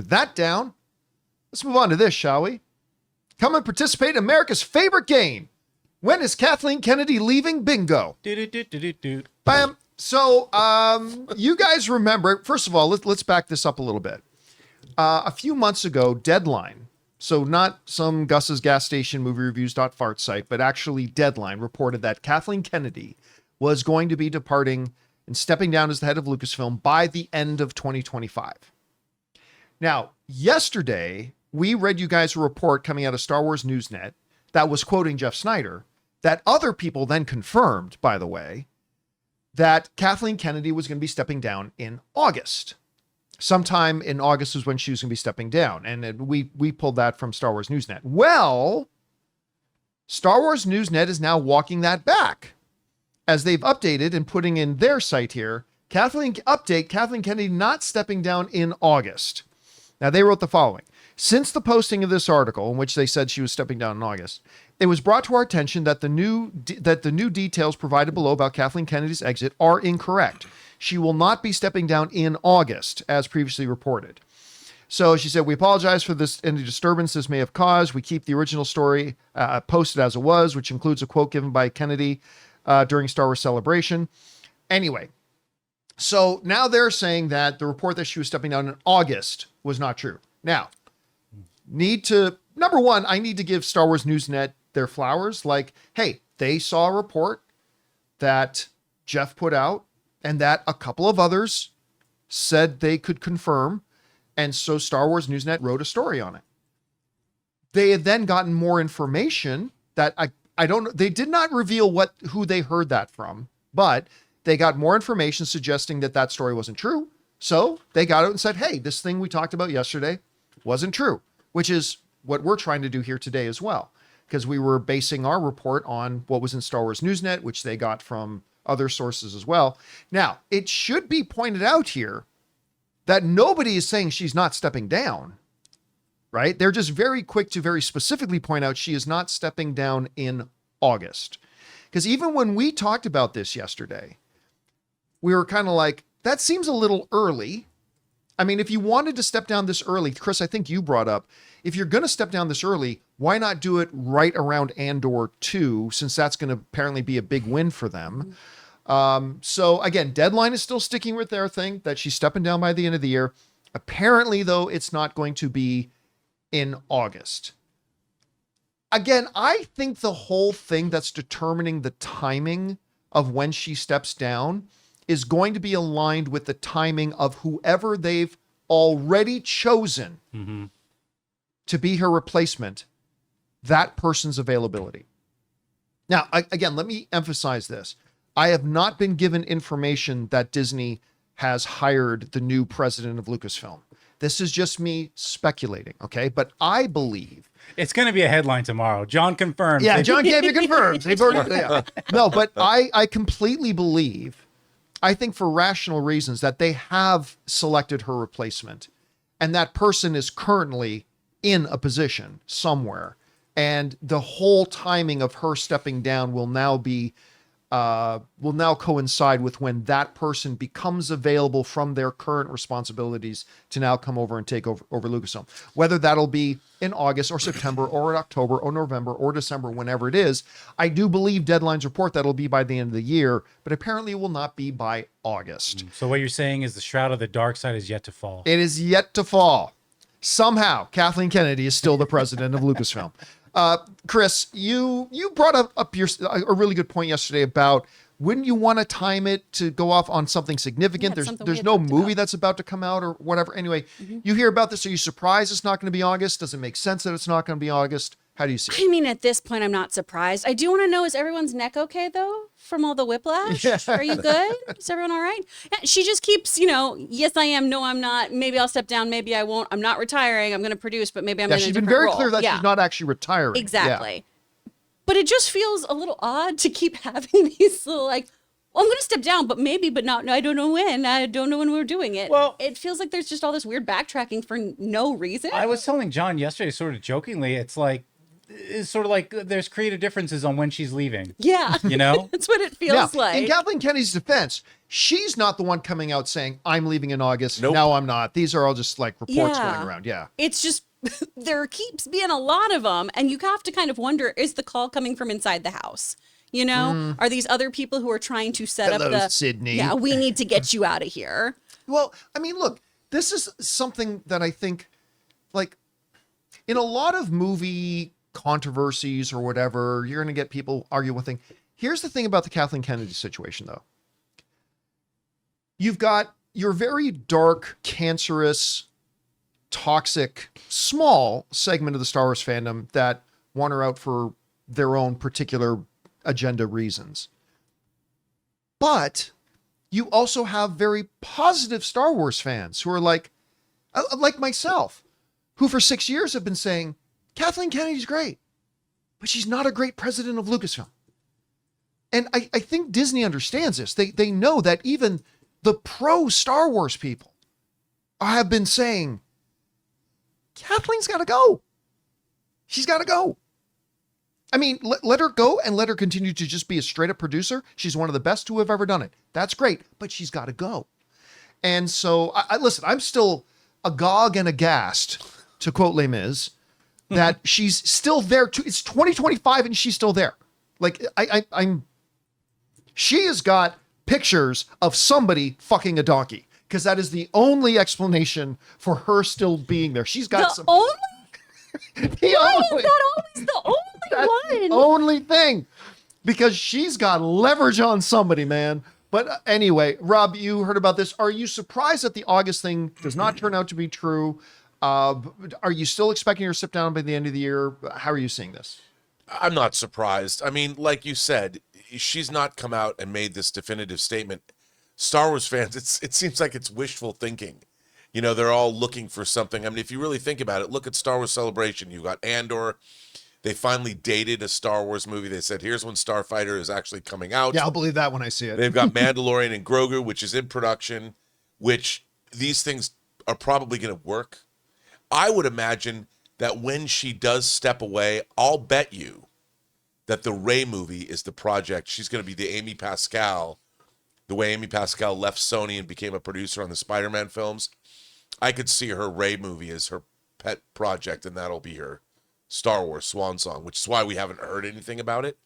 with that down, let's move on to this, shall we? Come and participate in America's favorite game. When is Kathleen Kennedy leaving? Bingo. Bam. So, you guys remember, first of all, let's back this up a little bit. A few months ago, Deadline, so not some Gus's gas station movie reviews.fart site, but actually Deadline reported that Kathleen Kennedy was going to be departing and stepping down as the head of Lucasfilm by the end of 2025. Now, yesterday, we read you guys a report coming out of Star Wars Newsnet that was quoting Jeff Snyder, that other people then confirmed, by the way, that Kathleen Kennedy was going to be stepping down in August. Sometime in August was when she was going to be stepping down. And we pulled that from Star Wars Newsnet. Well, Star Wars Newsnet is now walking that back as they've updated and putting in their site here. Kathleen Kennedy not stepping down in August. Now, they wrote the following. Since the posting of this article, in which they said she was stepping down in August, it was brought to our attention that the new details provided below about Kathleen Kennedy's exit are incorrect. She will not be stepping down in August, as previously reported. So she said, we apologize for this any disturbance this may have caused. We keep the original story posted as it was, which includes a quote given by Kennedy during Star Wars Celebration. Anyway, so now they're saying that the report that she was stepping down in August was not true. Now, number one, I need to give Star Wars Newsnet their flowers. Like, hey, they saw a report that Jeff put out and that a couple of others said they could confirm. And so Star Wars Newsnet wrote a story on it. They had then gotten more information that I don't know. They did not reveal who they heard that from, but they got more information suggesting that that story wasn't true. So they got out and said, hey, this thing we talked about yesterday wasn't true, which is what we're trying to do here today as well, because we were basing our report on what was in Star Wars Newsnet, which they got from other sources as well. Now, it should be pointed out here that nobody is saying she's not stepping down, right? They're just very quick to very specifically point out she is not stepping down in August. Because even when we talked about this yesterday, we were kind of like, that seems a little early. I mean, if you wanted to step down this early, Chris, I think you brought up, if you're going to step down this early, why not do it right around Andor 2, since that's going to apparently be a big win for them. So again, Deadline is still sticking with their thing that she's stepping down by the end of the year. Apparently, though, it's not going to be in August. Again, I think the whole thing that's determining the timing of when she steps down is going to be aligned with the timing of whoever they've already chosen to be her replacement, that person's availability. Now, again, let me emphasize this. I have not been given information that Disney has hired the new president of Lucasfilm. This is just me speculating, okay? But I believe it's going to be a headline tomorrow. John confirmed. Yeah, John Campea confirms. They've already, yeah. No, but I completely believe, I think for rational reasons, that they have selected her replacement, and that person is currently in a position somewhere, and the whole timing of her stepping down will now coincide with when that person becomes available from their current responsibilities to now come over and take over Lucasfilm. Whether that'll be in August or September or in October or November or December, whenever it is, I do believe Deadline's report that'll be by the end of the year, but apparently it will not be by August. So what you're saying is the shroud of the dark side is yet to fall. It is yet to fall. Somehow, Kathleen Kennedy is still the president of Lucasfilm. Chris, you brought up a really good point yesterday about, wouldn't you want to time it to go off on something significant? Yeah, there's no movie that's about to come out or whatever. Anyway, you hear about this. Are you surprised it's not going to be August? Does it make sense that it's not going to be August? How do you see it? I mean, at this point, I'm not surprised. I do want to know, is everyone's neck okay, though, from all the whiplash? Yeah. Are you good? Is everyone all right? Yeah, she just keeps, yes, I am. No, I'm not. Maybe I'll step down. Maybe I won't. I'm not retiring. I'm going to produce, but maybe I'm in a different role. She's been very clear that she's not actually retiring. Exactly. Yeah. But it just feels a little odd to keep having these little, well, I'm going to step down, but maybe, but not. No, I don't know when. I don't know when we're doing it. Well, it feels like there's just all this weird backtracking for no reason. I was telling John yesterday, sort of jokingly, it's like, is sort of like there's creative differences on when she's leaving. Yeah. You know? That's what it feels Now, like. in Kathleen Kennedy's defense, she's not the one coming out saying, I'm leaving in August. Nope. No, I'm not. These are all just like reports Yeah. going around. Yeah. It's just there keeps being a lot of them, and you have to kind of wonder, is the call coming from inside the house? You know, are these other people who are trying to set up Hello, the Sydney. Yeah, we need to get you out of here. Well, I mean, look, this is something that I think, like, in a lot of movie controversies or whatever, you're going to get people argue one thing. Here's the thing about the Kathleen Kennedy situation, though. You've got your very dark, cancerous, toxic, small segment of the Star Wars fandom that want her out for their own particular agenda reasons. But you also have very positive Star Wars fans who are like myself, who for 6 years have been saying, Kathleen Kennedy's great, but she's not a great president of Lucasfilm. And I think Disney understands this. They know that even the pro Star Wars people have been saying, Kathleen's got to go. She's got to go. I mean, let her go and let her continue to just be a straight up producer. She's one of the best who have ever done it. That's great, but she's got to go. And so, listen, I'm still agog and aghast, to quote Les Mis, that she's still there. It's 2025 and she's still there. Like, she has got pictures of somebody fucking a donkey, because that is the only explanation for her still being there. She's got The only the Why only- is that always the only that's one? the only thing, because she's got leverage on somebody, man. But anyway, Rob, you heard about this. Are you surprised that the August thing does not turn out to be true? Are you still expecting her to sit down by the end of the year? How are you seeing this? I'm not surprised. I mean, like you said, she's not come out and made this definitive statement. Star Wars fans, it seems like it's wishful thinking. You know, they're all looking for something. I mean, if you really think about it, look at Star Wars Celebration. You got Andor. They finally dated a Star Wars movie. They said, here's when Starfighter is actually coming out. Yeah, I'll believe that when I see it. They've got Mandalorian and Grogu, which is in production, which these things are probably going to work. I would imagine that when she does step away, I'll bet you that the Rey movie is the project. She's going to be the Amy Pascal, the way Amy Pascal left Sony and became a producer on the Spider-Man films. I could see her Rey movie as her pet project, and that'll be her Star Wars swan song, which is why we haven't heard anything about it.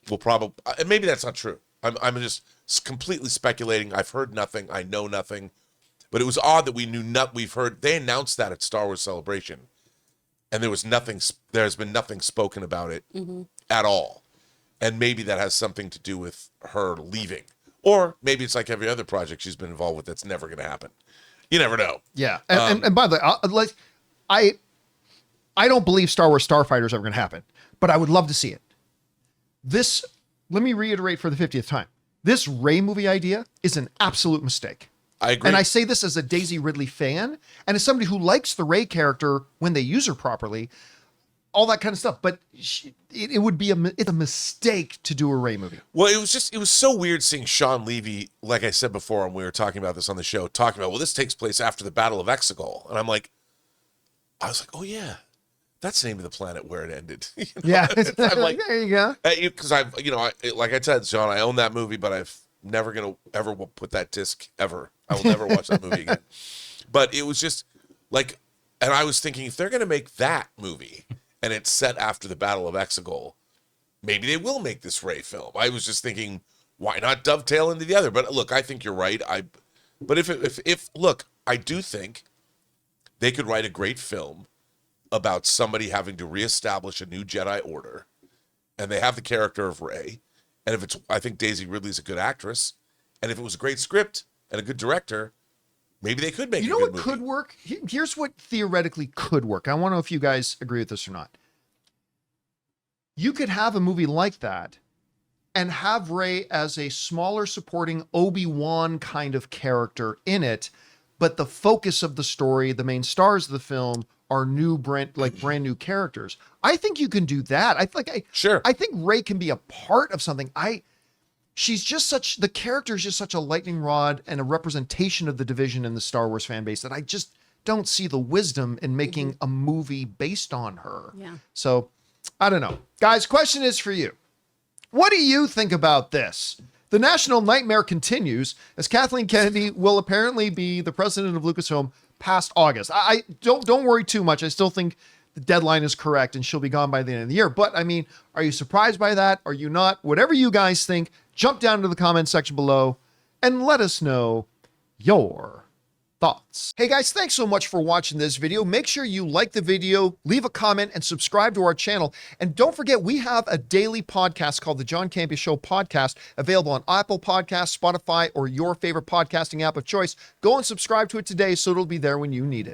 We'll probably, and maybe that's not true. I'm just completely speculating. I've heard nothing. I know nothing. But it was odd that we knew not. We've heard they announced that at Star Wars Celebration, and there was nothing. There's been nothing spoken about it at all, and maybe that has something to do with her leaving, or maybe it's like every other project she's been involved with that's never going to happen. You never know. Yeah, and by the way, I don't believe Star Wars Starfighter is ever going to happen, but I would love to see it. This, let me reiterate for the 50th time. This Rey movie idea is an absolute mistake. I agree. And I say this as a Daisy Ridley fan and as somebody who likes the Rey character when they use her properly, all that kind of stuff. But it would be it's a mistake to do a Rey movie. Well, it was so weird seeing Sean Levy, like I said before when we were talking about this on the show, talking about, well, this takes place after the Battle of Exegol. And I was like, oh yeah, that's the name of the planet where it ended. You know? Yeah. I'm like, there you go. because I've, like I said, Sean, I own that movie, but I've never gonna ever put that disc ever. I will never watch that movie again. But it was just like, and I was thinking, if they're gonna make that movie and it's set after the Battle of Exegol, maybe they will make this Rey film. I was just thinking, why not dovetail into the other? But look, I think you're right. But if look, I do think they could write a great film about somebody having to reestablish a new Jedi Order, and they have the character of Rey. And if I think Daisy Ridley's a good actress, and if it was a great script and a good director, maybe they could make. You know what could work? Here's what theoretically could work. I want to know if you guys agree with this or not. You could have a movie like that and have Rey as a smaller supporting Obi-Wan kind of character in it, but the focus of the story, the main stars of the film, are brand new characters. I think you can do that. Sure. I think Rey can be a part of something. The character is just such a lightning rod and a representation of the division in the Star Wars fan base that I just don't see the wisdom in making a movie based on her. Yeah. So I don't know. Guys, question is for you. What do you think about this? The national nightmare continues as Kathleen Kennedy will apparently be the president of Lucasfilm past August. I don't worry too much. I still think the deadline is correct and she'll be gone by the end of the year. But I mean, are you surprised by that? Are you not? Whatever you guys think, jump down to the comment section below and let us know your thoughts. Hey guys, thanks so much for watching this video. Make sure you like the video, leave a comment, and subscribe to our channel. And don't forget, we have a daily podcast called the John Campea Show podcast, available on Apple Podcasts, Spotify, or your favorite podcasting app of choice. Go and subscribe to it today so it'll be there when you need it.